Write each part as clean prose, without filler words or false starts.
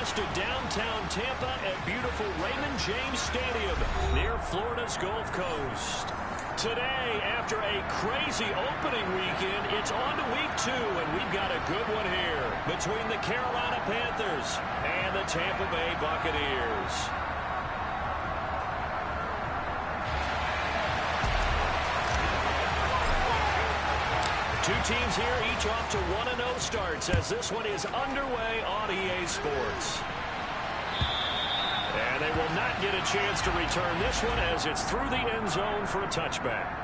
west of downtown Tampa at beautiful Raymond James Stadium near Florida's Gulf Coast. Today, after a crazy opening weekend, it's on to week 2, and we've got a good one here between the Carolina Panthers and the Tampa Bay Buccaneers. Two teams here, each off to 1-0 starts as this one is underway on EA Sports. And they will not get a chance to return this one as it's through the end zone for a touchback.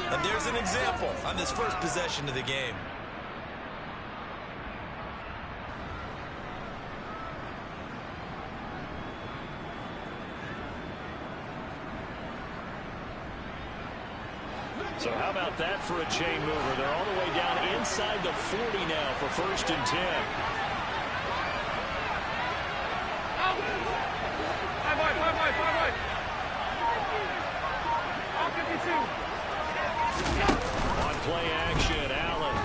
And there's an example on this first possession of the game. So how about that for a chain mover? They're all the way down inside the 40 now for 1st and 10. On play action, Allen.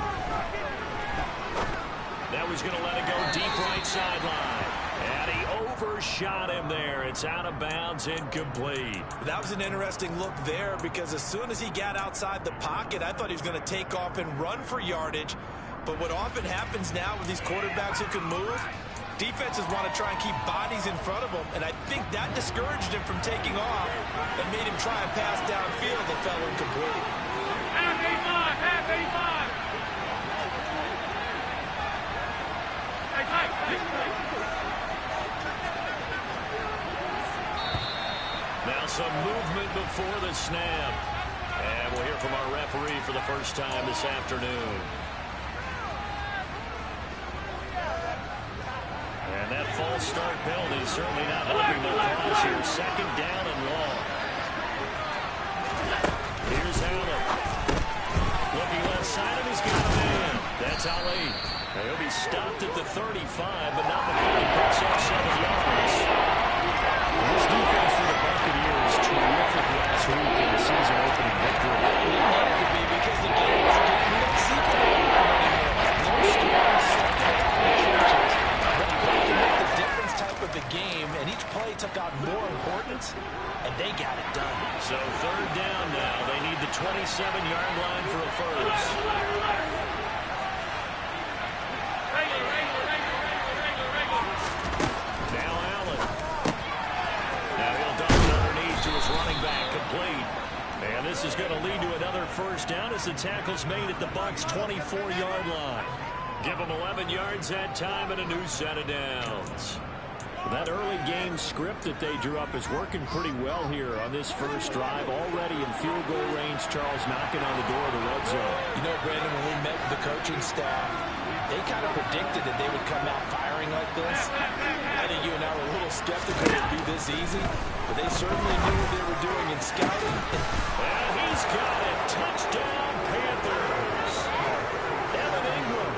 Now he's going to let it go deep right sideline. And he overshot him there. It's out of bounds, incomplete. That was an interesting look there because as soon as he got outside the pocket, I thought he was going to take off and run for yardage. But what often happens now with these quarterbacks who can move, defenses want to try and keep bodies in front of him, and I think that discouraged him from taking off and made him try and pass downfield that fell incomplete. Half 85. Now some movement before the snap. And we'll hear from our referee for the first time this afternoon. And that false start penalty certainly not helping the cause here. 2nd down and long. Here's Allen. Looking left side, and he's got a man. That's Ali. Now he'll be stopped at the 35, but not before he picks up 7 yards. This defense for the Buccaneers terrific last week in the season opening victory. It needed to be because the game is a game we don't see that anymore. No stories sucking it out in the trenches. But you have to make the difference type of the game, and each play took on more importance, and they got it done. So 3rd down now. They need the 27-yard line for a first. Now Allen. Now he'll dump it underneath to his running back, complete. And this is going to lead to another first down as the tackle's made at the Bucs' 24-yard line. Give them 11 yards that time and a new set of downs. That early game script that they drew up is working pretty well here on this first drive. Already in field goal range, Charles knocking on the door of the red zone. You know, Brandon, when we met with the coaching staff, they kind of predicted that they would come out firing like this. I think you and I were a little skeptical it would be this easy, but they certainly knew what they were doing in scouting. And he's got it. Touchdown, Panthers. Evan Ingram,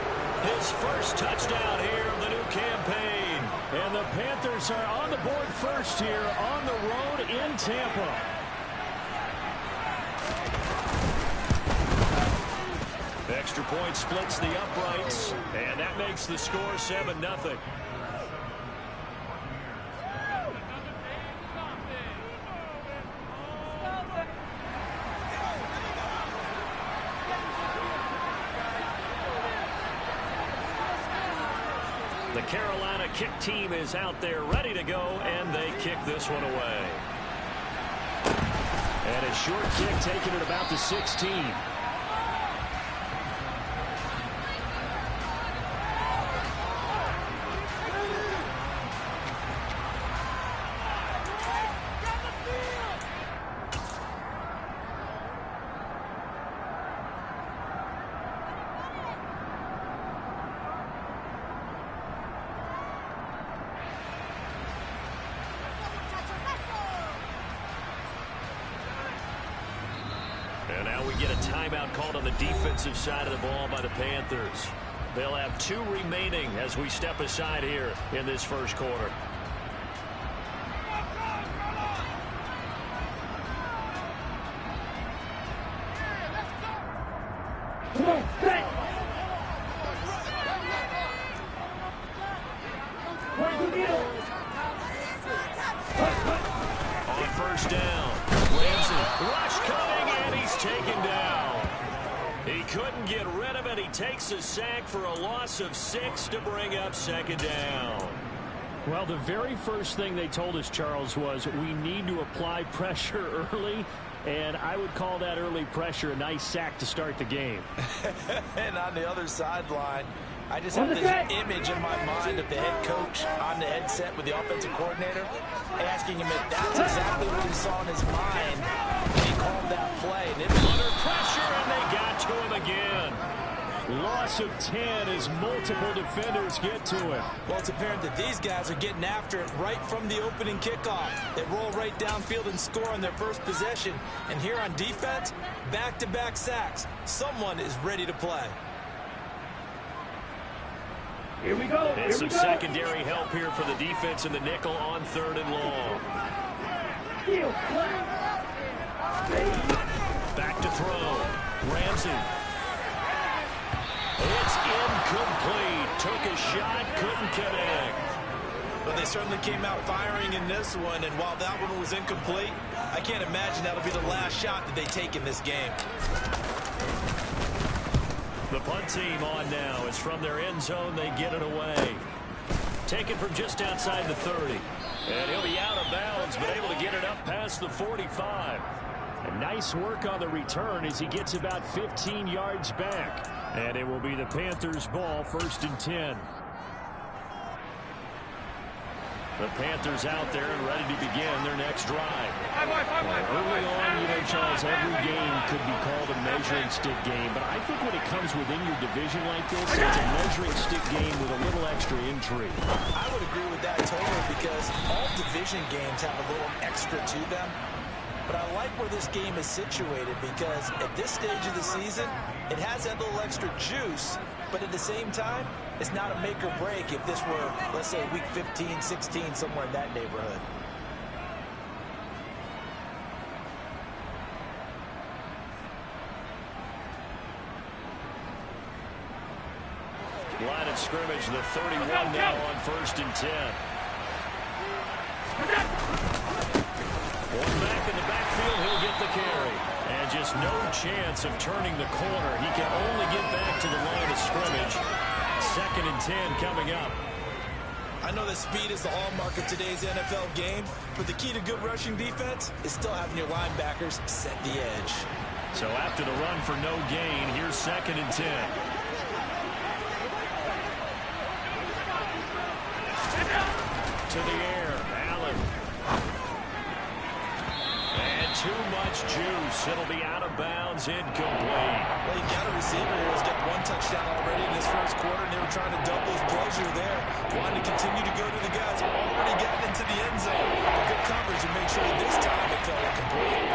his first touchdown here of the new campaign. And the Panthers are on the board first here on the road in Tampa. Extra point splits the uprights, and that makes the score 7-0. The Carolina kick team is out there ready to go, and they kick this one away. And a short kick taken at about the 16. And now we get a timeout called on the defensive side of the ball by the Panthers. They'll have 2 remaining as we step aside here in this first quarter. On first down, Ramsey, rush coming, and he's taken down. He couldn't get rid of it. He takes a sack for a loss of 6 to bring up second down. Well, the very first thing they told us, Charles, was we need to apply pressure early, and I would call that early pressure a nice sack to start the game. And on the other sideline, I just have this image in my mind of the head coach on the headset with the offensive coordinator asking him if that's exactly what he saw in his mind when he called that play. And under pressure, and they got to him again. Loss of 10 as multiple defenders get to it. Well, it's apparent that these guys are getting after it right from the opening kickoff. They roll right downfield and score on their first possession. And here on defense, back-to-back sacks. Someone is ready to play. Here we go. And some secondary help here for the defense in the nickel on 3rd and long. Back to throw. Ramsey. It's incomplete. Took a shot, couldn't connect. But they certainly came out firing in this one, and while that one was incomplete, I can't imagine that'll be the last shot that they take in this game. The punt team on now. It's from their end zone. They get it away. Taken from just outside the 30. And he'll be out of bounds, but able to get it up past the 45. And nice work on the return as he gets about 15 yards back. And it will be the Panthers' ball, 1st and 10. The Panthers out there and ready to begin their next drive. Early on, you know, Charles, every game could be called a measuring stick game. But I think when it comes within your division like this, it's a measuring stick game with a little extra intrigue. I would agree with that totally because all division games have a little extra to them. But I like where this game is situated because at this stage of the season, it has that little extra juice. But at the same time, it's not a make or break if this were, let's say, week 15, 16, somewhere in that neighborhood. Line of scrimmage, the 31 now on 1st and 10. One back in the backfield, he'll get the carry. And just no chance of turning the corner. He can only get back to the line of scrimmage. 2nd and 10 coming up. I know that speed is the hallmark of today's NFL game, but the key to good rushing defense is still having your linebackers set the edge. So after the run for no gain, here's 2nd and 10. To the air, Allen. And too much juice. It'll be out of bounds, incomplete. Well, you got a receiver here who's got 1 touchdown already in this first quarter, and they were trying to double his pleasure there. Wanting to continue to go to the guys who already gotten into the end zone. Good coverage and make sure that this time it fell incomplete.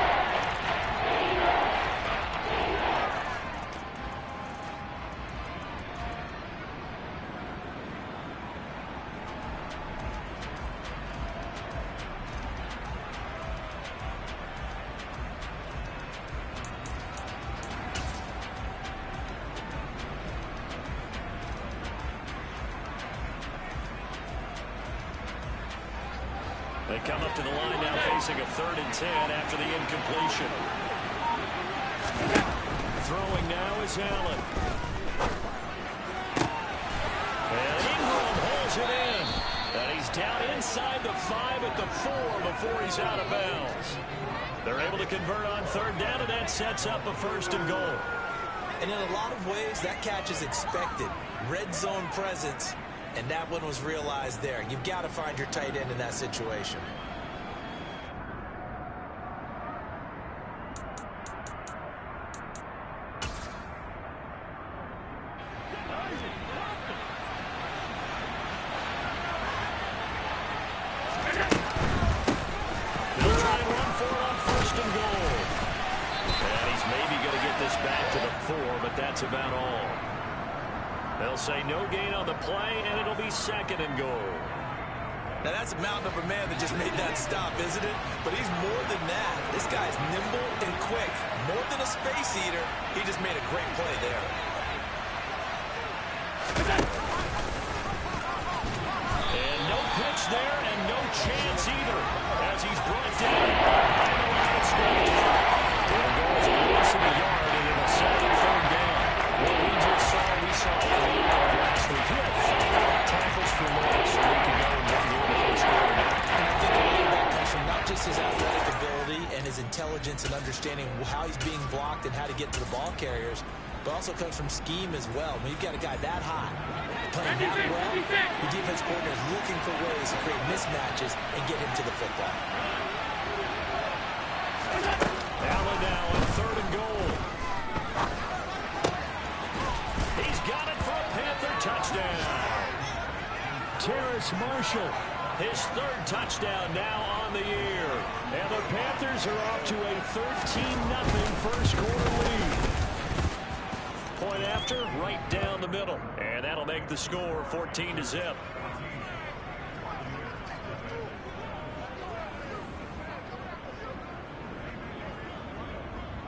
They come up to the line now facing a 3rd and 10 after the incompletion. Throwing now is Allen. And Ingram holds him He's down inside the 5 at the 4 before he's out of bounds. They're able to convert on third down, and that sets up a 1st and goal. And in a lot of ways, that catch is expected. Red zone presence, and that one was realized there. You've got to find your tight end in that situation. That's about all. They'll say no gain on the play, and it'll be 2nd and goal. Now, that's a mountain of a man that just made that stop, isn't it? But he's more than that. This guy's nimble and quick. More than a space eater, he just made a great play there. And no pitch there, and no chance either, as he's brought down behind the line of scrimmage. And goes across the yard, and it'll set up 3rd down. What we just saw last week. He had 5 tackles for loss a week ago in one game in the first quarter. And I think a lot of that comes from not just his athletic ability and his intelligence and understanding how he's being blocked and how to get to the ball carriers, but also comes from scheme as well. When you've got a guy that high, playing that well, the defense coordinator is looking for ways to create mismatches and get him to the football. Allen now on 3rd and goal. He's got it for a Panther touchdown. Terrace Marshall, his 3rd touchdown now on the year. And the Panthers are off to a 13-0 first quarter lead. Point after, right down the middle. And that'll make the score 14-0.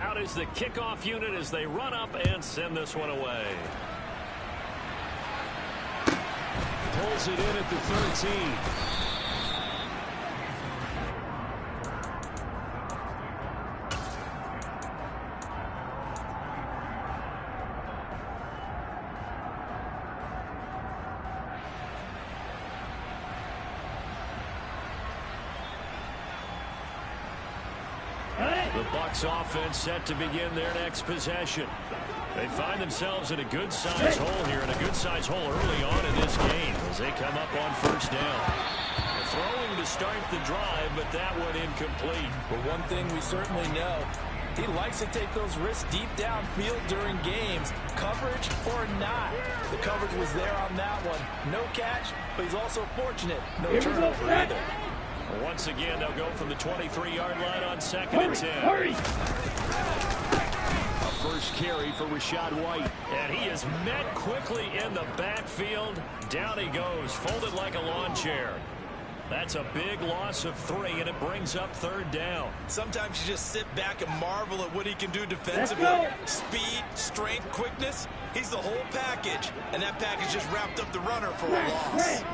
Out is the kickoff unit as they run up and send this one away. Pulls it in at the 13. The Bucs offense set to begin their next possession. They find themselves in a good-sized hole here, and a good-sized hole early on in this game as they come up on 1st down. Throwing to start the drive, but that one incomplete. But one thing we certainly know, he likes to take those risks deep downfield during games, coverage or not. The coverage was there on that one. No catch, but he's also fortunate. No turnover either. Once again, they'll go from the 23-yard line on 2nd and 10. A first carry for Rachaad White. And he is met quickly in the backfield. Down he goes, folded like a lawn chair. That's a big loss of 3, and it brings up 3rd down. Sometimes you just sit back and marvel at what he can do defensively. Speed, strength, quickness. He's the whole package. And that package just wrapped up the runner for a loss.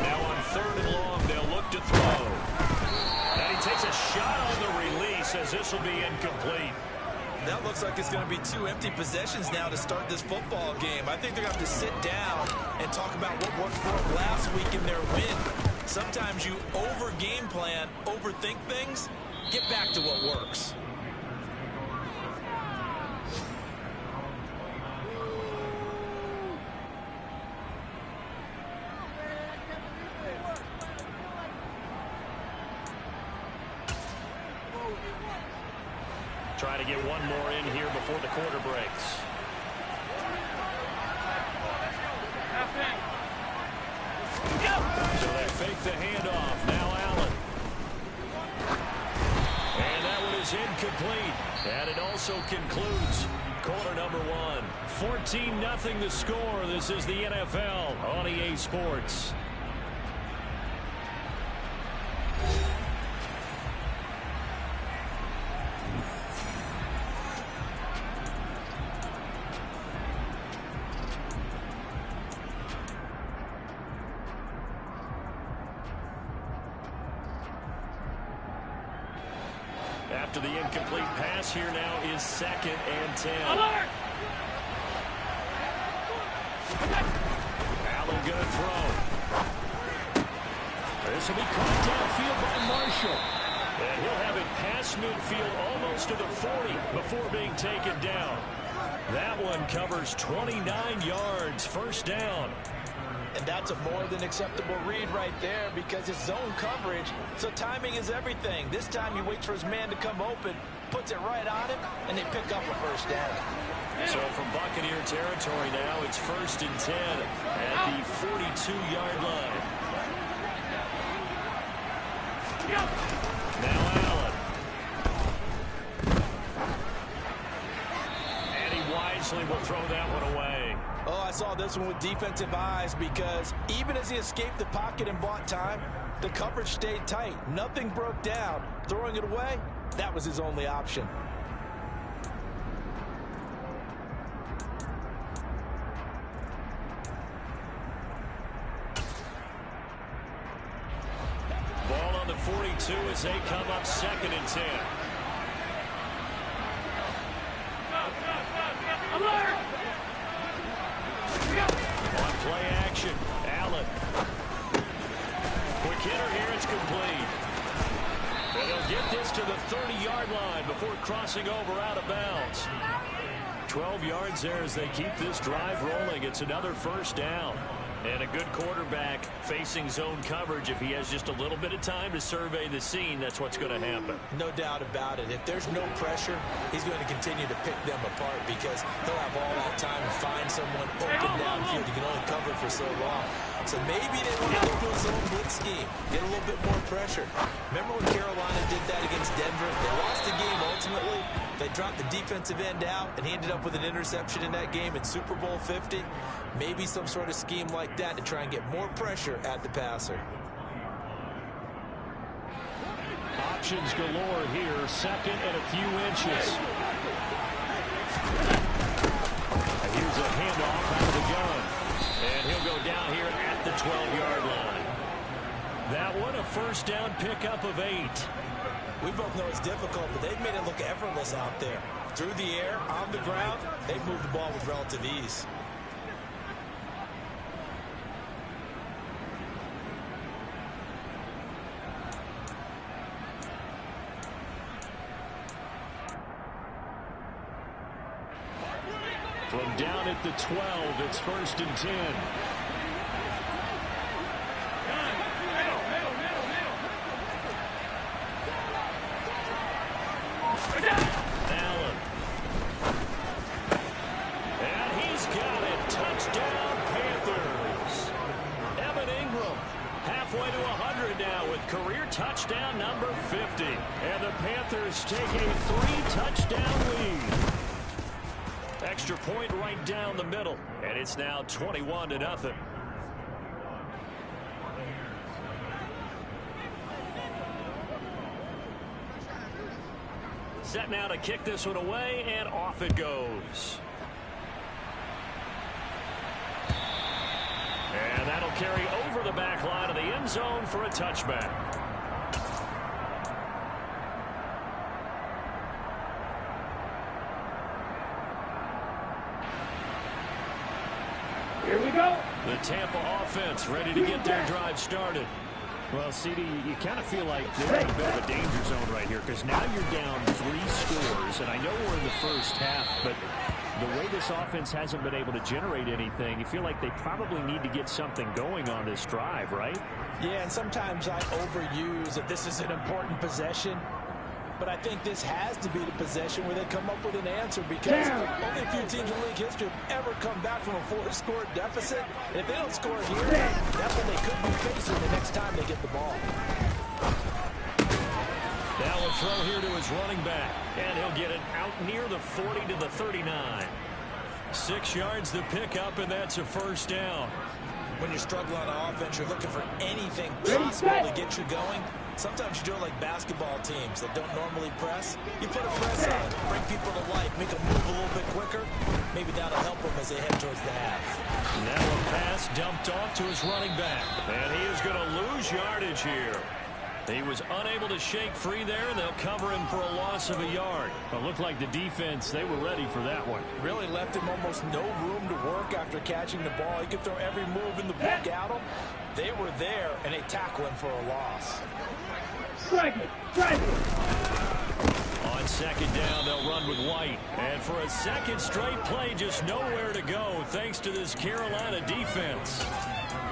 Now on 3rd and long, they'll look to throw. And he takes a shot on the release as this will be incomplete. That looks like it's going to be 2 empty possessions now to start this football game. I think they're going to have to sit down and talk about what worked for them last week in their win. Sometimes you over-game plan, overthink things. Get back to what works. Try to get one more in here before the quarter breaks. So they fake the handoff. Now Allen. And that one is incomplete. And it also concludes quarter number 1. 14-0 the score. This is the NFL on EA Sports. After the incomplete pass, here now is 2nd and 10. Alert! Allen going to throw. This will be caught downfield by Marshall. And he'll have it past midfield almost to the 40 before being taken down. That one covers 29 yards, first down. And that's a more than acceptable read right there because it's zone coverage, so timing is everything. This time he waits for his man to come open, puts it right on him, and they pick up a first down. So from Buccaneer territory now, it's 1st and 10 at the 42-yard line. Now Allen. And he wisely will throw that one away. Oh, I saw this one with defensive eyes because even as he escaped the pocket and bought time, the coverage stayed tight. Nothing broke down. Throwing it away, that was his only option. Ball on the 42 as they come up 2nd and 10. Alert! On play action, Allen. Quick hitter here, it's complete. And he'll get this to the 30-yard line before crossing over out of bounds. 12 yards there as they keep this drive rolling. It's another first down. And a good quarterback facing zone coverage. If he has just a little bit of time to survey the scene, that's what's going to happen. No doubt about it. If there's no pressure, he's going to continue to pick them apart because he'll have all that time to find someone open downfield. You can only cover for so long. So maybe they want to go to a zone blitz scheme, get a little bit more pressure. Remember when Carolina did that against Denver? They lost the game ultimately. They dropped the defensive end out, and he ended up with an interception in that game in Super Bowl 50. Maybe some sort of scheme like that to try and get more pressure at the passer. Options galore here, 2nd and a few inches. And here's a handoff out of the gun. And he'll go down here at the 12-yard line. That one, a first down pickup of 8. We both know it's difficult, but they've made it look effortless out there. Through the air, on the ground, they've moved the ball with relative ease. From down at the 12, it's 1st and 10. Allen. And he's got it. Touchdown, Panthers. Evan Ingram halfway to 100 now with career touchdown number 50. And the Panthers take a 3-touchdown lead. Extra point right down the middle, and it's now 21-0. Set now to kick this one away, and off it goes. And that'll carry over the back line of the end zone for a touchback. Here we go. The Tampa offense ready to get their drive started. Well, CD, you kind of feel like they're in a bit of a danger zone right here because now you're down 3 scores, and I know we're in the first half, but the way this offense hasn't been able to generate anything, you feel like they probably need to get something going on this drive, right? Yeah, and sometimes I overuse that this is an important possession. But I think this has to be the possession where they come up with an answer because only a few teams in league history have ever come back from a 4-score deficit. And if they don't score here, that's what they could be facing the next time they get the ball. Now a throw here to his running back, and he'll get it out near the 40 to the 39. 6 yards the pickup, and that's a first down. When you're struggling on offense, you're looking for anything possible to get you going. Sometimes you do it like basketball teams that don't normally press. You put a press on, bring people to life, make them move a little bit quicker. Maybe that'll help them as they head towards the half. Now a pass dumped off to his running back. And he is going to lose yardage here. He was unable to shake free there, and they'll cover him for a loss of a yard. It looked like the defense, they were ready for that one. Really left him almost no room to work after catching the ball. He could throw every move in the book at him. They were there, and they tackle him for a loss. Strike it. Strike it. On second down, they'll run with White. And for a second straight play, just nowhere to go thanks to this Carolina defense.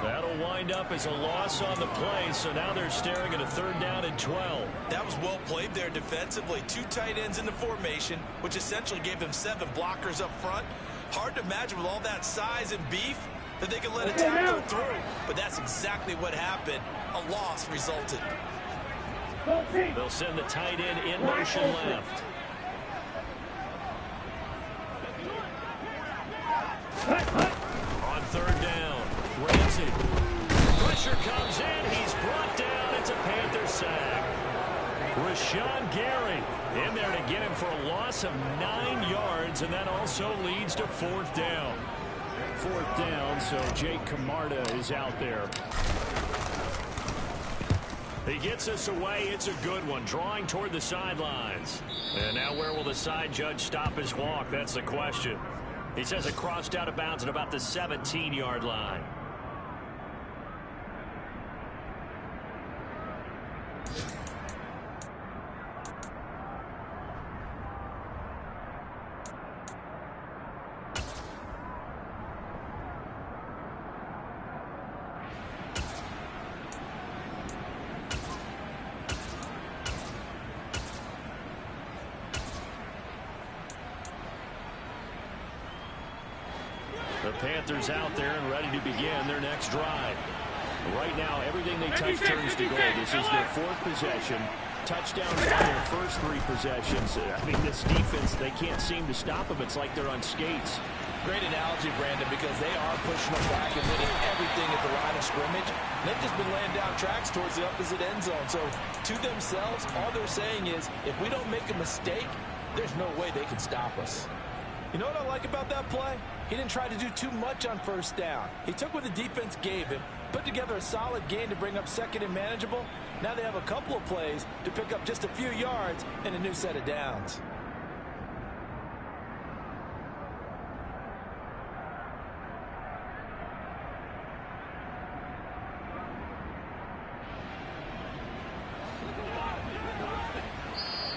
That'll wind up as a loss on the play, so now they're staring at a 3rd down and 12. That was well played there defensively. 2 tight ends in the formation, which essentially gave them 7 blockers up front. Hard to imagine with all that size and beef that they could let a tackle through. But that's exactly what happened. A loss resulted. They'll send the tight end in motion left. On 3rd down, Ramsey. Pressure comes in. He's brought down. It's a Panther sack. Rashawn Gary in there to get him for a loss of 9 yards, and that also leads to 4th down. 4th down, so Jake Camarda is out there. He gets us away. It's a good one, drawing toward the sidelines. And now where will the side judge stop his walk? That's the question. He says it crossed out of bounds at about the 17-yard line. The Panthers out there and ready to begin their next drive. Right now, everything they touch turns to gold. This is their 4th possession. Touchdowns on their first 3 possessions. I mean, this defense, they can't seem to stop them. It's like they're on skates. Great analogy, Brandon, because they are pushing them back and hitting everything at the line of scrimmage. They've just been laying down tracks towards the opposite end zone. So, to themselves, all they're saying is, if we don't make a mistake, there's no way they can stop us. You know what I like about that play? He didn't try to do too much on 1st down. He took what the defense gave him, put together a solid gain to bring up 2nd and manageable. Now they have a couple of plays to pick up just a few yards and a new set of downs.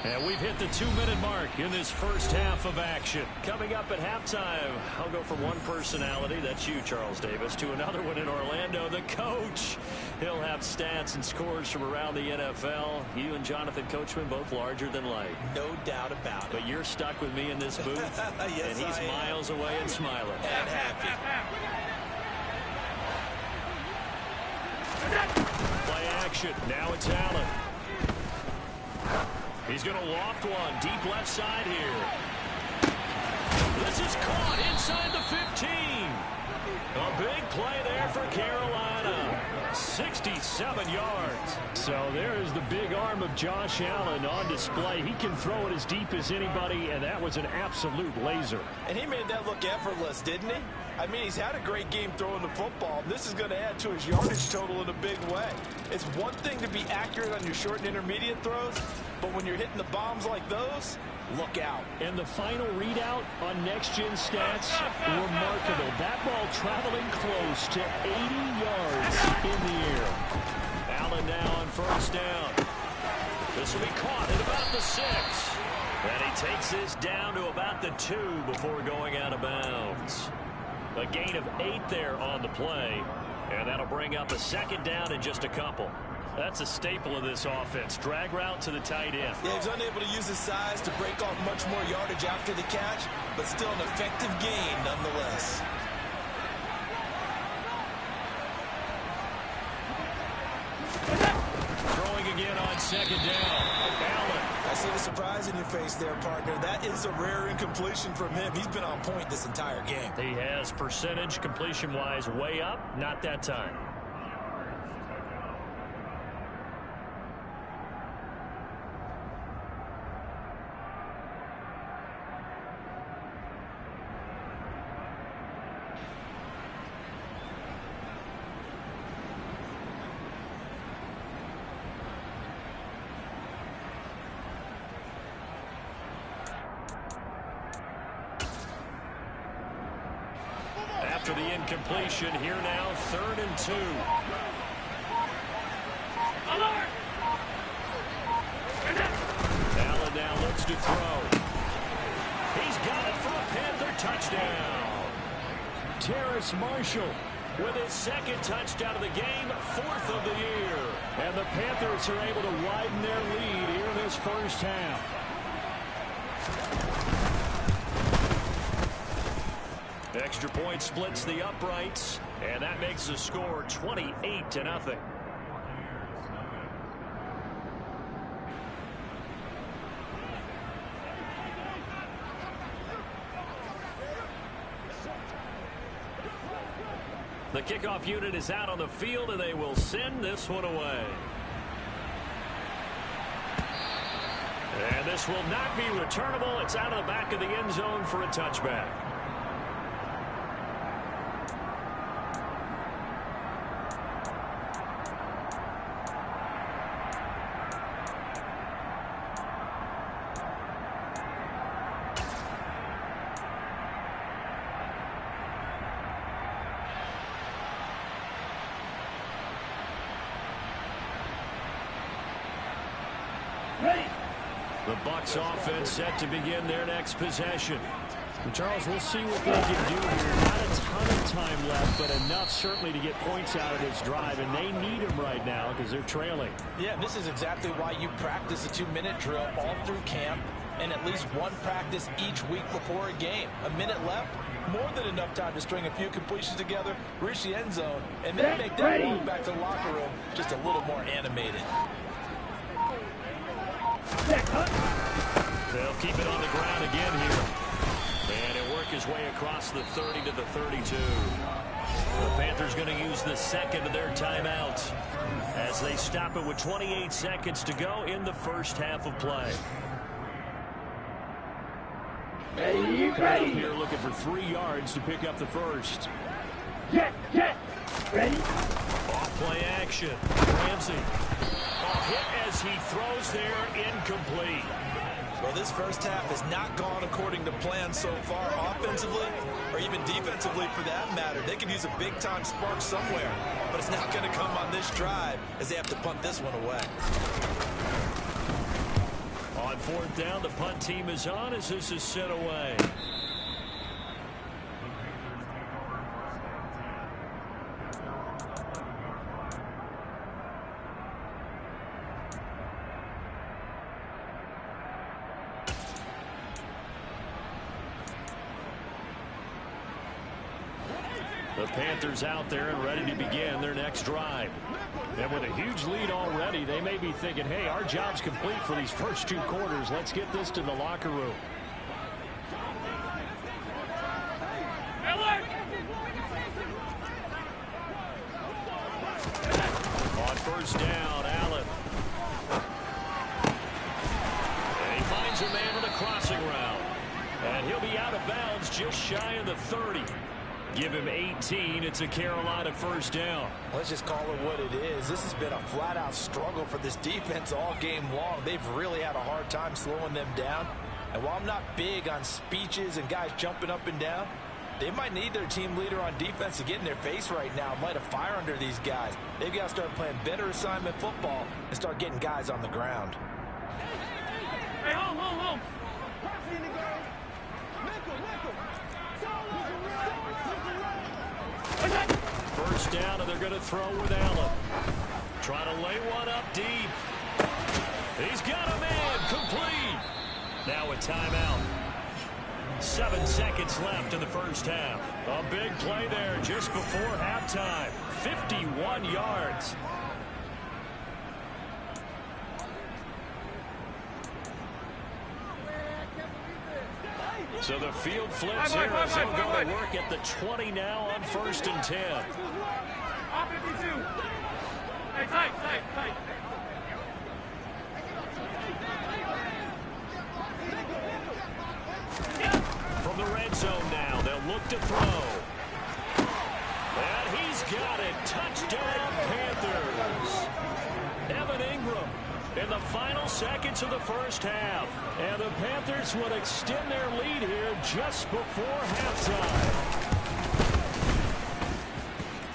And we've hit the 2-minute mark in this first half of action. Coming up at halftime, I'll go from one personality, that's you, Charles Davis, to another one in Orlando, the coach. He'll have stats and scores from around the NFL. You and Jonathan Coachman both larger than life. No doubt about it. But you're stuck with me in this booth, yes, and he's miles away and smiling. And happy. Play action. Now it's Allen. He's going to loft one deep left side here. This is caught inside the 15. A big play there for Carolina. 67 yards. So there is the big arm of Josh Allen on display. He can throw it as deep as anybody, and that was an absolute laser. And he made that look effortless, didn't he? I mean, he's had a great game throwing the football. This is going to add to his yardage total in a big way. It's one thing to be accurate on your short and intermediate throws, but when you're hitting the bombs like those, look out. And the final readout on next-gen stats, remarkable. That ball traveling close to 80 yards in the air. Allen now on 1st down. This will be caught at about the 6. And he takes this down to about the 2 before going out of bounds. A gain of 8 there on the play, and that'll bring up a 2nd down in just a couple. That's a staple of this offense. Drag route to the tight end. Yeah, he's unable to use his size to break off much more yardage after the catch, but still an effective gain nonetheless. Throwing again on 2nd down. Allen. I see the surprise in your face there, partner. That is a rare incompletion from him. He's been on point this entire game. He has percentage completion-wise way up. Not that time. After the incompletion, here now 3rd and 2. Terrace Marshall with his second touchdown of the game, 4th of the year. And the Panthers are able to widen their lead here in this first half. Extra point splits the uprights, and that makes the score 28-0. The kickoff unit is out on the field, and they will send this one away. And this will not be returnable. It's out of the back of the end zone for a touchback. The Bucs offense set to begin their next possession. And Charles, we'll see what they can do here. Not a ton of time left, but enough certainly to get points out of this drive, and they need them right now because they're trailing. Yeah, this is exactly why you practice a 2-minute drill all through camp and at least one practice each week before a game. A minute left, more than enough time to string a few completions together, reach the end zone, and then make that walk back to the locker room just a little more animated. They'll keep it on the ground again here. And it'll work his way across the 30 to the 32. The Panthers going to use the second of their timeouts as they stop it with 28 seconds to go in the first half of play. Ready. Here looking for 3 yards to pick up the first. Jet. Ready. Off play action. Ramsey. Hit as he throws there, incomplete. Well, this first half has not gone according to plan so far, offensively or even defensively for that matter. They could use a big-time spark somewhere, but it's not going to come on this drive as they have to punt this one away. On 4th down, the punt team is on as this is sent away. The Panthers out there and ready to begin their next drive. And with a huge lead already, they may be thinking, hey, our job's complete for these first 2 quarters. Let's get this to the locker room. On 1st down, Allen. And he finds a man with a crossing route. And he'll be out of bounds just shy of the 30. Give him 18. It's a Carolina 1st down. Let's just call it what it is. This has been a flat-out struggle for this defense all game long. They've really had a hard time slowing them down. And while I'm not big on speeches and guys jumping up and down, they might need their team leader on defense to get in their face right now, light a fire under these guys. They've got to start playing better assignment football and start getting guys on the ground. Hey, home. First down, and they're going to throw with Allen. Trying to lay one up deep. He's got a man, complete. Now a timeout. 7 seconds left in the first half. A big play there just before halftime. 51 yards. So the field flips here as they'll go to work at the 20 now on 1st and 10. Off 52. Hey, tight. From the red zone now, they'll look to throw. And he's got it. Touchdown, Panthers. Evan Ingram in the final seconds of the first half. And the Panthers will extend their lead here just before halftime.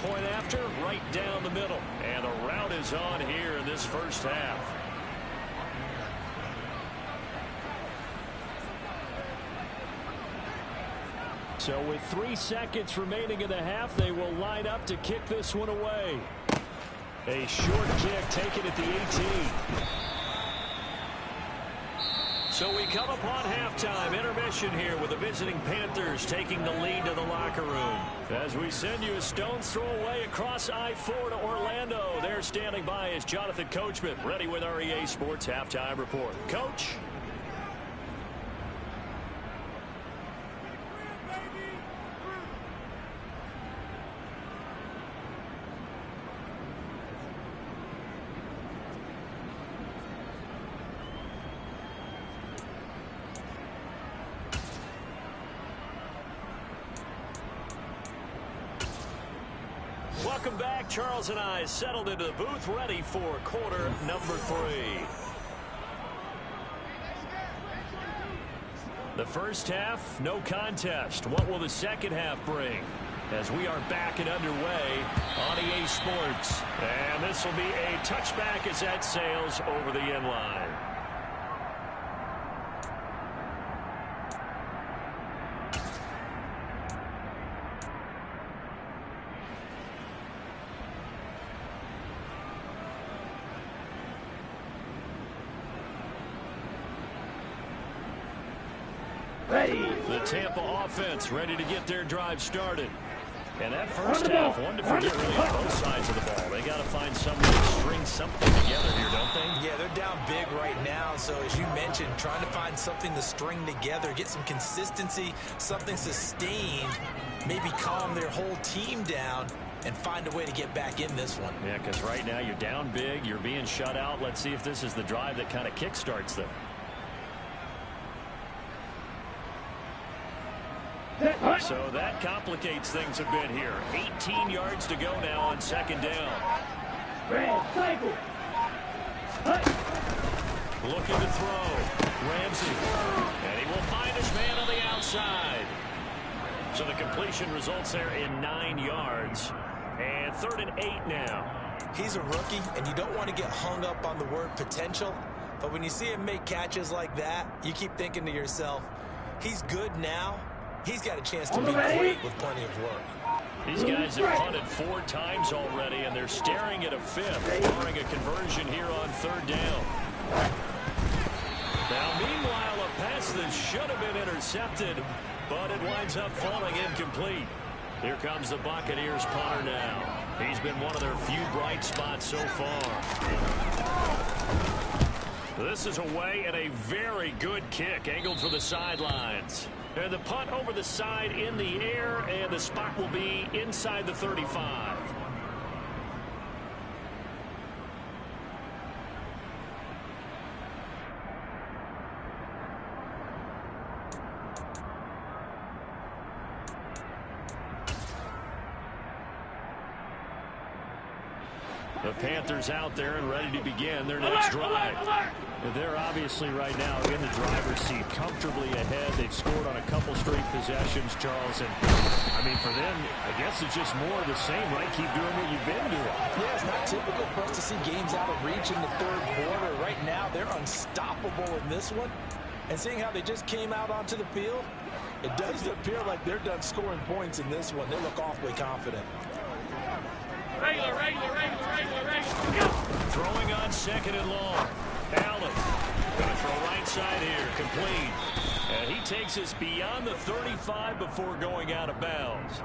Point after, right down the middle. And the route is on here in this first half. So with 3 seconds remaining in the half, they will line up to kick this one away. A short kick taken at the 18. So we come upon halftime, intermission here with the visiting Panthers taking the lead to the locker room. As we send you a stone's throw away across I-4 to Orlando. There standing by is Jonathan Coachman, ready with our EA Sports Halftime Report. Coach? Welcome back. Charles and I settled into the booth, ready for quarter number 3. The first half, no contest. What will the second half bring? As we are back and underway on EA Sports. And this will be a touchback as that sails over the end line. The Tampa offense ready to get their drive started. And that first half, one to forget really on both sides of the ball. They got to find some way to string something together here, don't they? Yeah, they're down big right now. So as you mentioned, trying to find something to string together, get some consistency, something sustained, maybe calm their whole team down and find a way to get back in this one. Yeah, because right now you're down big, you're being shut out. Let's see if this is the drive that kind of kickstarts them. So that complicates things a bit here. 18 yards to go now on second down. Looking to throw. Ramsey. And he will find his man on the outside. So the completion results there in 9 yards. And 3rd and 8 now. He's a rookie, and you don't want to get hung up on the word potential. But when you see him make catches like that, you keep thinking to yourself, he's good now. He's got a chance to be great with plenty of work. These guys have punted 4 times already, and they're staring at a 5th, barring a conversion here on 3rd down. Now, meanwhile, a pass that should have been intercepted, but it winds up falling incomplete. Here comes the Buccaneers punter now. He's been one of their few bright spots so far. This is away and a very good kick, angled for the sidelines. And the punt over the side in the air, and the spot will be inside the 35. The Panthers out there and ready to begin their next drive. They're obviously right now in the driver's seat, comfortably ahead. They've scored on a couple straight possessions, Charles. And, I mean, for them, I guess it's just more of the same, right? Keep doing what you've been doing. Yeah, it's not typical for us to see games out of reach in the 3rd quarter. Right now, they're unstoppable in this one. And seeing how they just came out onto the field, it does appear like they're done scoring points in this one. They look awfully confident. Regular. Throwing on 2nd and long. Allen going to throw right side here, complete. And he takes us beyond the 35 before going out of bounds.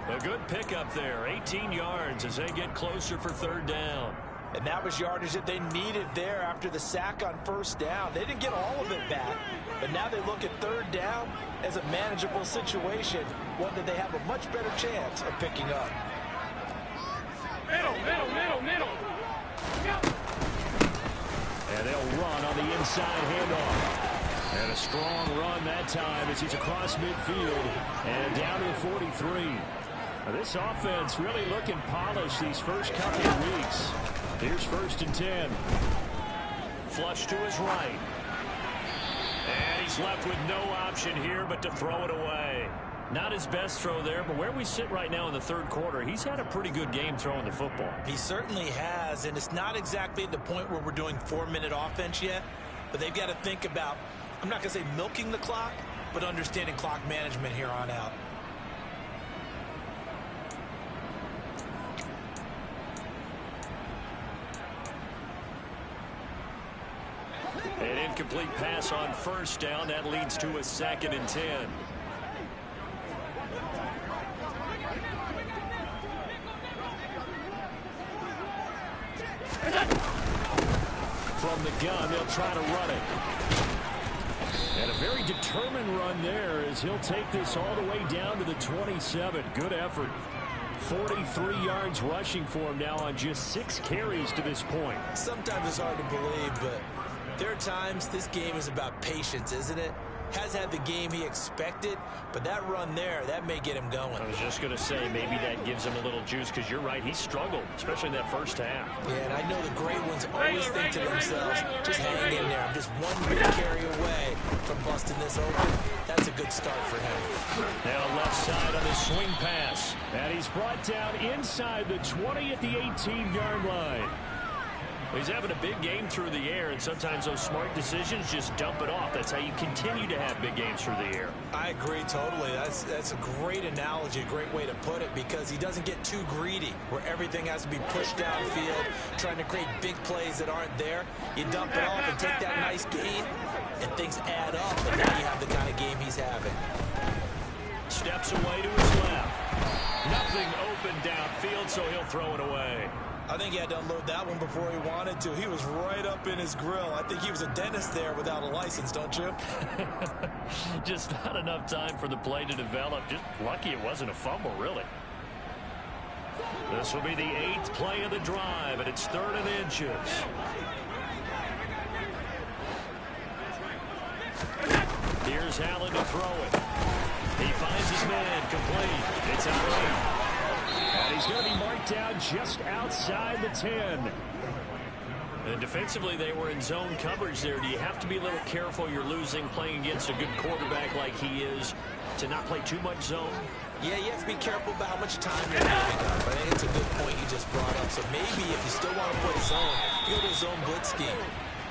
A good pickup there, 18 yards as they get closer for 3rd down. And that was yardage that they needed there after the sack on 1st down. They didn't get all of it back, but now they look at 3rd down as a manageable situation, one that they have a much better chance of picking up. Middle. And they'll run on the inside handoff. And a strong run that time as he's across midfield and down to the 43. Now this offense really looking polished these first couple of weeks. Here's 1st and 10. Flush to his right. And he's left with no option here but to throw it away. Not his best throw there, but where we sit right now in the 3rd quarter, he's had a pretty good game throwing the football. He certainly has, and it's not exactly the point where we're doing 4-minute offense yet, but they've got to think about, I'm not going to say milking the clock, but understanding clock management here on out. An incomplete pass on first down. That leads to a 2nd and 10. From the gun, they'll try to run it. And a very determined run there as he'll take this all the way down to the 27. Good effort. 43 yards rushing for him now on just 6 carries to this point. Sometimes it's hard to believe, but there are times this game is about patience, isn't it? Has had the game he expected, but that run there, that may get him going. I was just going to say, maybe that gives him a little juice, because you're right, he struggled, especially in that first half. Yeah, and I know the great ones always think to themselves, just hang in there. I'm just one big carry away from busting this open. That's a good start for him. Now left side on the swing pass. And he's brought down inside the 20 at the 18-yard line. He's having a big game through the air, and sometimes those smart decisions just dump it off. That's how you continue to have big games through the air. I agree totally. That's a great analogy, a great way to put it, because he doesn't get too greedy where everything has to be pushed downfield, trying to create big plays that aren't there. You dump it off and take that nice gain, and things add up, and now you have the kind of game he's having. Steps away to his left. Nothing open downfield, so he'll throw it away. I think he had to unload that one before he wanted to. He was right up in his grill. I think he was a dentist there without a license, don't you? Just not enough time for the play to develop. Just lucky it wasn't a fumble, really. This will be the 8th play of the drive, and it's 3rd and inches. Here's Allen to throw it. He finds his man, complete. It's out. And he's going to be marked down just outside the 10. And defensively, they were in zone coverage there. Do you have to be a little careful you're losing playing against a good quarterback like he is to not play too much zone? Yeah, you have to be careful about how much time you're giving up. I think it's a good point you just brought up. So maybe if you still want to play zone, you go to a zone blitz scheme.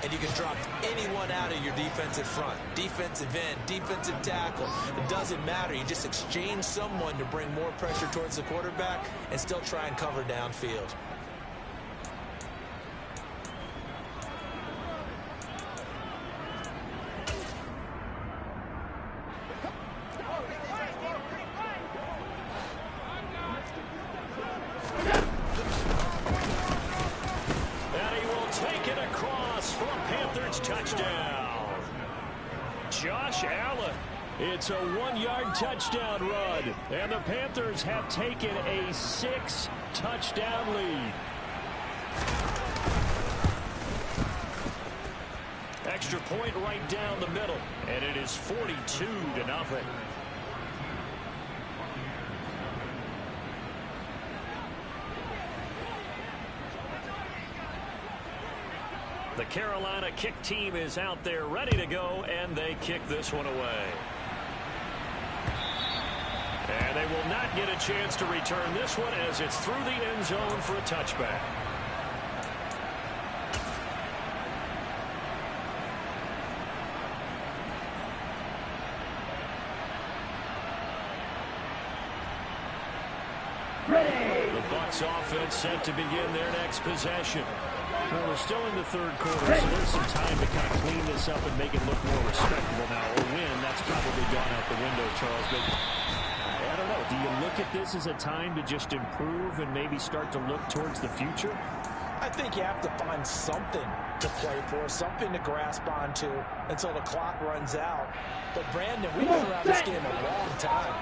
And you can drop anyone out of your defensive front. Defensive end, defensive tackle. It doesn't matter. You just exchange someone to bring more pressure towards the quarterback and still try and cover downfield. Touchdown. Josh Allen. It's a 1-yard touchdown run. And the Panthers have taken a 6-touchdown lead. Extra point right down the middle. And it is 42-0. The Carolina kick team is out there ready to go, and they kick this one away. And they will not get a chance to return this one as it's through the end zone for a touchback. The Bucs offense set to begin their next possession. Well, we're still in the 3rd quarter, so there's some time to kind of clean this up and make it look more respectable now. A win, that's probably gone out the window, Charles. But I don't know. Do you look at this as a time to just improve and maybe start to look towards the future? I think you have to find something to play for, something to grasp onto until the clock runs out. But, Brandon, we've been around this game a long time.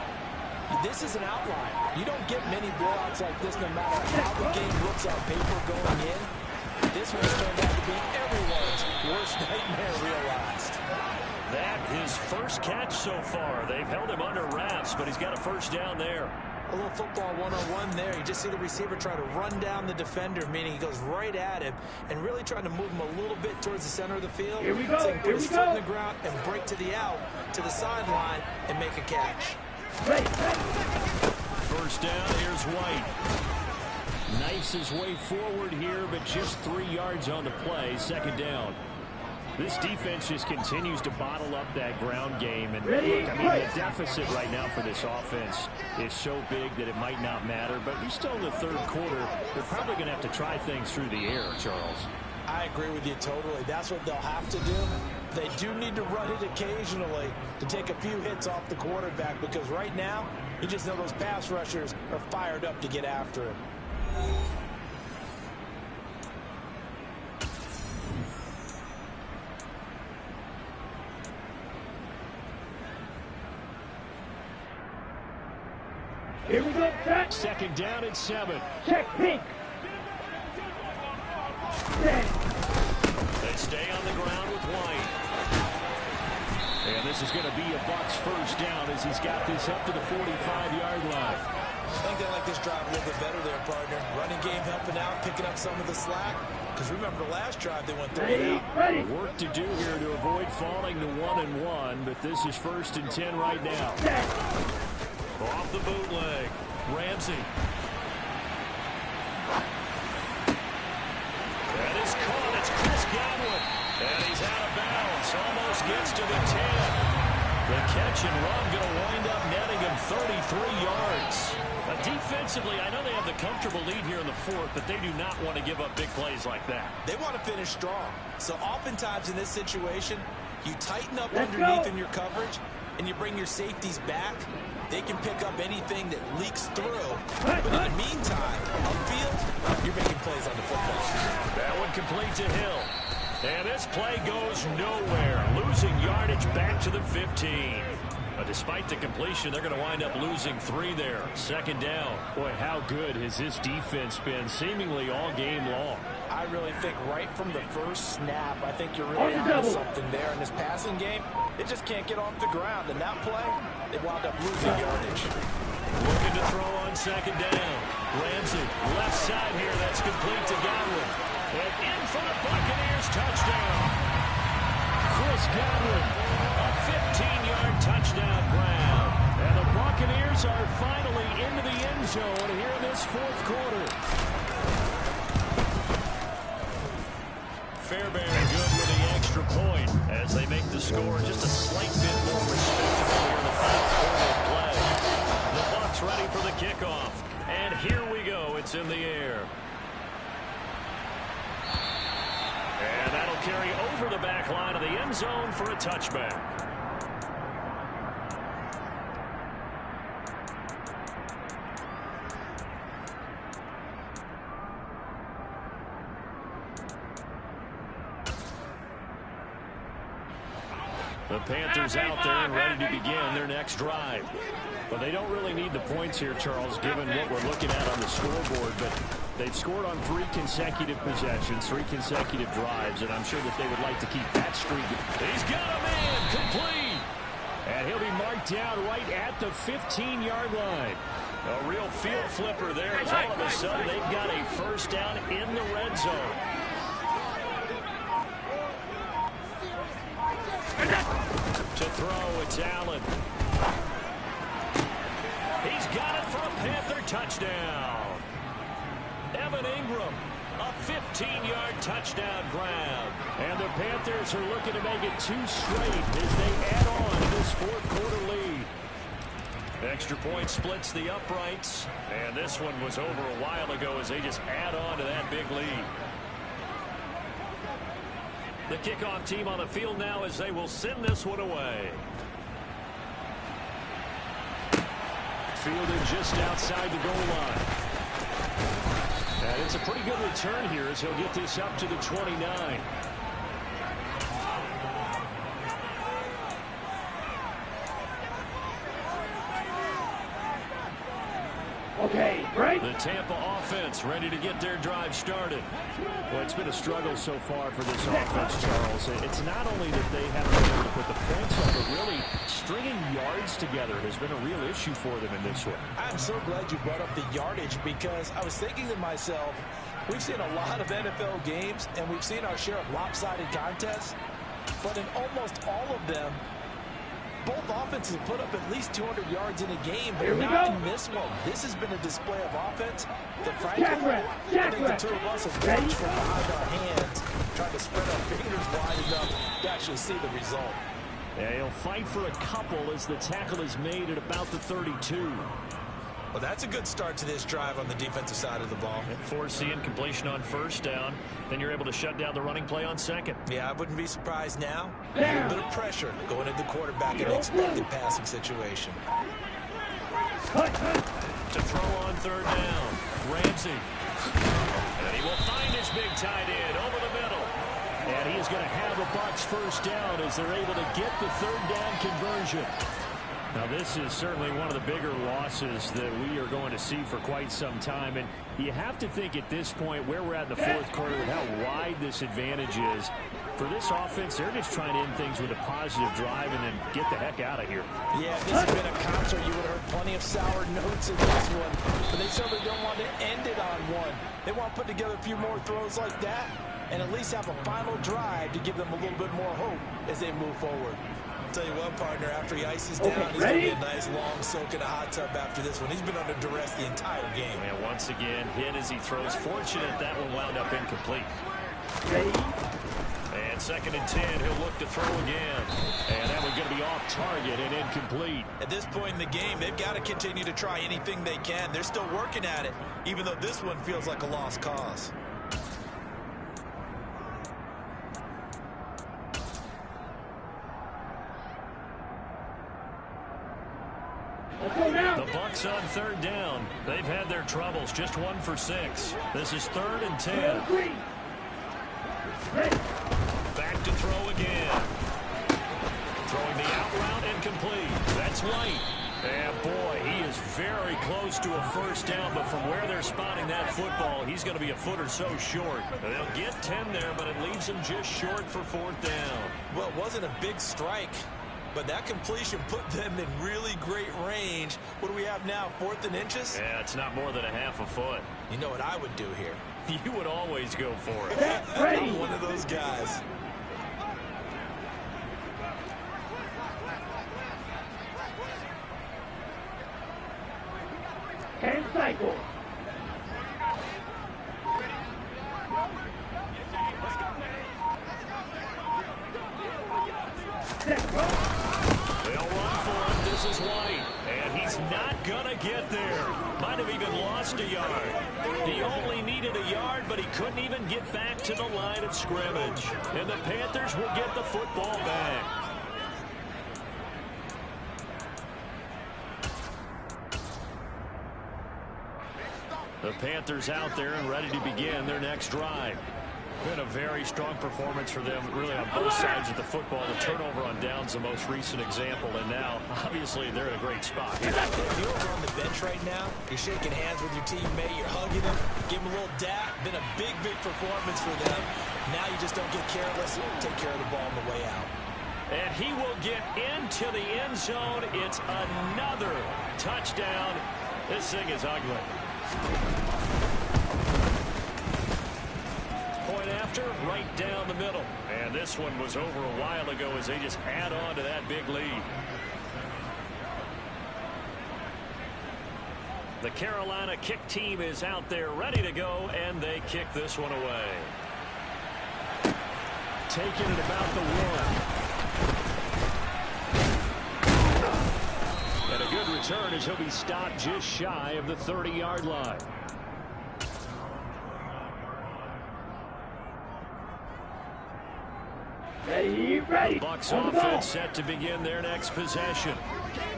This is an outlier. You don't get many blowouts like this no matter how the game looks on paper going in. This one's turned out to be everyone's worst nightmare realized. That his first catch so far. They've held him under wraps, but he's got a first down there. A little football one-on-one there. You just see the receiver try to run down the defender, meaning he goes right at him and really trying to move him a little bit towards the center of the field. Here we go. So he can put his foot in the ground and break to the out, to the sideline, and make a catch. First down, here's White. Knifes his way forward here, but just 3 yards on the play. 2nd down. This defense just continues to bottle up that ground game. And look, I mean, the deficit right now for this offense is so big that it might not matter. But we're still in the 3rd quarter. They're probably going to have to try things through the air, Charles. I agree with you totally. That's what they'll have to do. They do need to run it occasionally to take a few hits off the quarterback, because right now, you just know those pass rushers are fired up to get after him. Here we go, check. Second down and 7. Check, pink. Set. They stay on the ground with White. And this is going to be a Bucs first down as he's got this up to the 45-yard line. I think they like this drive a little bit better there, partner. Running game helping out, picking up some of the slack. Because remember the last drive they went 3 and out. Ready. Work to do here to avoid falling to 1-1, but this is first and 10 right now. Set. Off the bootleg, Ramsey. That is caught. It's Chris Godwin. And he's out of bounds. Almost gets to the 10. The catch and run going to wind up netting him 33 yards. Defensively, I know they have the comfortable lead here in the fourth, but they do not want to give up big plays like that. They want to finish strong. So oftentimes in this situation, you tighten up underneath in your coverage, and you bring your safeties back. They can pick up anything that leaks through. But in the meantime, upfield, you're making plays on the football. That one complete to Hill. And this play goes nowhere. Losing yardage back to the 15. But despite the completion, they're going to wind up losing 3 there. Second down. Boy, how good has this defense been seemingly all game long? I really think right from the first snap, I think you're really onto something there in this passing game. It just can't get off the ground. And that play, they wound up losing yardage. Looking to throw on second down. Ramsey, left side here. That's complete to Godwin. And in for the Buccaneers, touchdown. Chris Godwin, a 15-yard touchdown grab. And the Buccaneers are finally into the end zone here in this fourth quarter. Fairbairn good with the extra point as they make the score just a slight bit more respectable here in the final quarter of play. The Bucs ready for the kickoff. And here we go. It's in the air. And that'll carry over the back line of the end zone for a touchback. The Panthers out there and ready to begin their next drive. But they don't really need the points here, Charles, given what we're looking at on the scoreboard. But they've scored on 3 consecutive possessions, 3 consecutive drives, and I'm sure that they would like to keep that streak. He's got a man complete. And he'll be marked down right at the 15-yard line. A real field flipper there as all of a sudden they've got a first down in the red zone. To throw, it's Allen. He's got it for a Panther touchdown. Evan Ingram, a 15-yard touchdown grab. And the Panthers are looking to make it 2 straight as they add on to this fourth quarter lead. Extra point splits the uprights. And this one was over a while ago as they just add on to that big lead. The kickoff team on the field now as they will send this one away. Fielded just outside the goal line. And it's a pretty good return here as he'll get this up to the 29. Okay, break. The Tampa offense ready to get their drive started. Well, it's been a struggle so far for this offense, Charles. It's not only that they haven't been able to put the points on, but really stringing yards together has been a real issue for them in this one. I'm so glad you brought up the yardage, because I was thinking to myself, we've seen a lot of NFL games, and we've seen our share of lopsided contests, but in almost all of them, both offenses put up at least 200 yards in a game, but not in this one. This has been a display of offense that, frankly, I think the two of us have watched from behind our hands, trying to spread our fingers wide enough to actually see the result. Yeah, he'll fight for a couple as the tackle is made at about the 32. Well, that's a good start to this drive on the defensive side of the ball. Foreseeing completion on first down. Then you're able to shut down the running play on second. Yeah, I wouldn't be surprised now. A little bit of pressure going into the quarterback in an expected passing situation. To throw on third down. Ramsey. And he will find his big tight end over the middle. And he is going to have the Bucs first down as they're able to get the third down conversion. Now, this is certainly one of the bigger losses that we are going to see for quite some time. And you have to think at this point where we're at in the fourth quarter and how wide this advantage is. For this offense, they're just trying to end things with a positive drive and then get the heck out of here. Yeah, if this had been a concert, you would have heard plenty of sour notes in this one. But they certainly don't want to end it on one. They want to put together a few more throws like that and at least have a final drive to give them a little bit more hope as they move forward. I'll tell you what, partner, after he ices down, he's going to get a nice long soak in a hot tub after this one. He's been under duress the entire game. And once again, hit as he throws. Fortunate that one wound up incomplete. And 2nd and 10, he'll look to throw again. And that one's going to be off target and incomplete. At this point in the game, they've got to continue to try anything they can. They're still working at it, even though this one feels like a lost cause. The Bucs on third down. They've had their troubles. Just 1 for 6. This is 3rd and 10. Back to throw again. Throwing the out route incomplete. That's White. And boy, he is very close to a first down, but from where they're spotting that football, he's going to be a foot or so short. They'll get 10 there, but it leaves him just short for 4th down. Well, it wasn't a big strike, but that completion put them in really great range. What do we have now, 4th and inches? Yeah, it's not more than a half a foot. You know what I would do here? You would always go for it. I'm one of those guys. And cycle. They'll run for it. This is White. And he's not going to get there. Might have even lost a yard. He only needed a yard, but he couldn't even get back to the line of scrimmage. And the Panthers will get the football back. The Panthers out there and ready to begin their next drive. Been a very strong performance for them, really on both sides of the football. The turnover on downs the most recent example, and now, obviously, they're in a great spot. If you're over on the bench right now, you're shaking hands with your teammate, you're hugging them, give them a little dap. Been a big, big performance for them. Now you just don't get careless, take care of the ball on the way out. And he will get into the end zone. It's another touchdown. This thing is ugly. Point after, right down the middle. And this one was over a while ago as they just add on to that big lead. The Carolina kick team is out there ready to go, and they kick this one away. Taking it about the 1. And a good return as he'll be stopped just shy of the 30-yard line. Ready. The Bucs offense set to begin their next possession.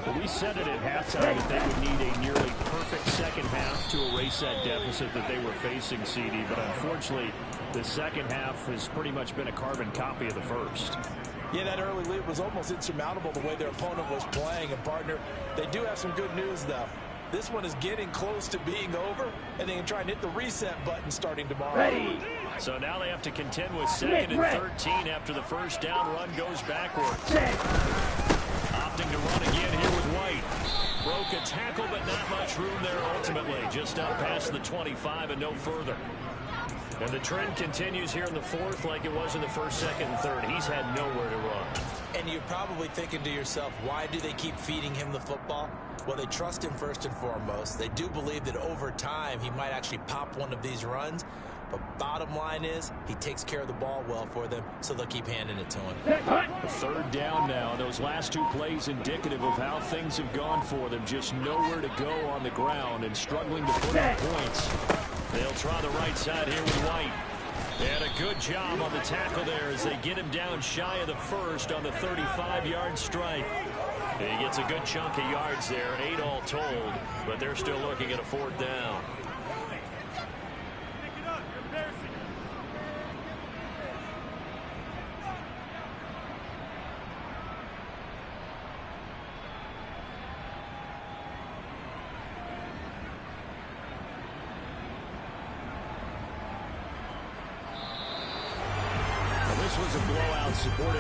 Well, we said it at halftime that they would need a nearly perfect second half to erase that deficit that they were facing, CD. But unfortunately, the second half has pretty much been a carbon copy of the first. Yeah, that early lead was almost insurmountable the way their opponent was playing. And, partner, they do have some good news, though. This one is getting close to being over, and they can try and hit the reset button starting tomorrow. Ready. So now they have to contend with 2nd and 13 after the first down run goes backwards. Opting to run again here with White. Broke a tackle, but not much room there ultimately. Just up past the 25 and no further. And the trend continues here in the 4th like it was in the 1st, 2nd, and 3rd. He's had nowhere to run. And you're probably thinking to yourself, why do they keep feeding him the football? Well, they trust him first and foremost. They do believe that over time he might actually pop one of these runs. But bottom line is, he takes care of the ball well for them, so they'll keep handing it to him. A third down now. Those last two plays indicative of how things have gone for them. Just nowhere to go on the ground and struggling to put up points. They'll try the right side here with White. And a good job on the tackle there as they get him down shy of the first on the 35-yard strike. He gets a good chunk of yards there, 8 all told, but they're still looking at a fourth down. This was a blowout supported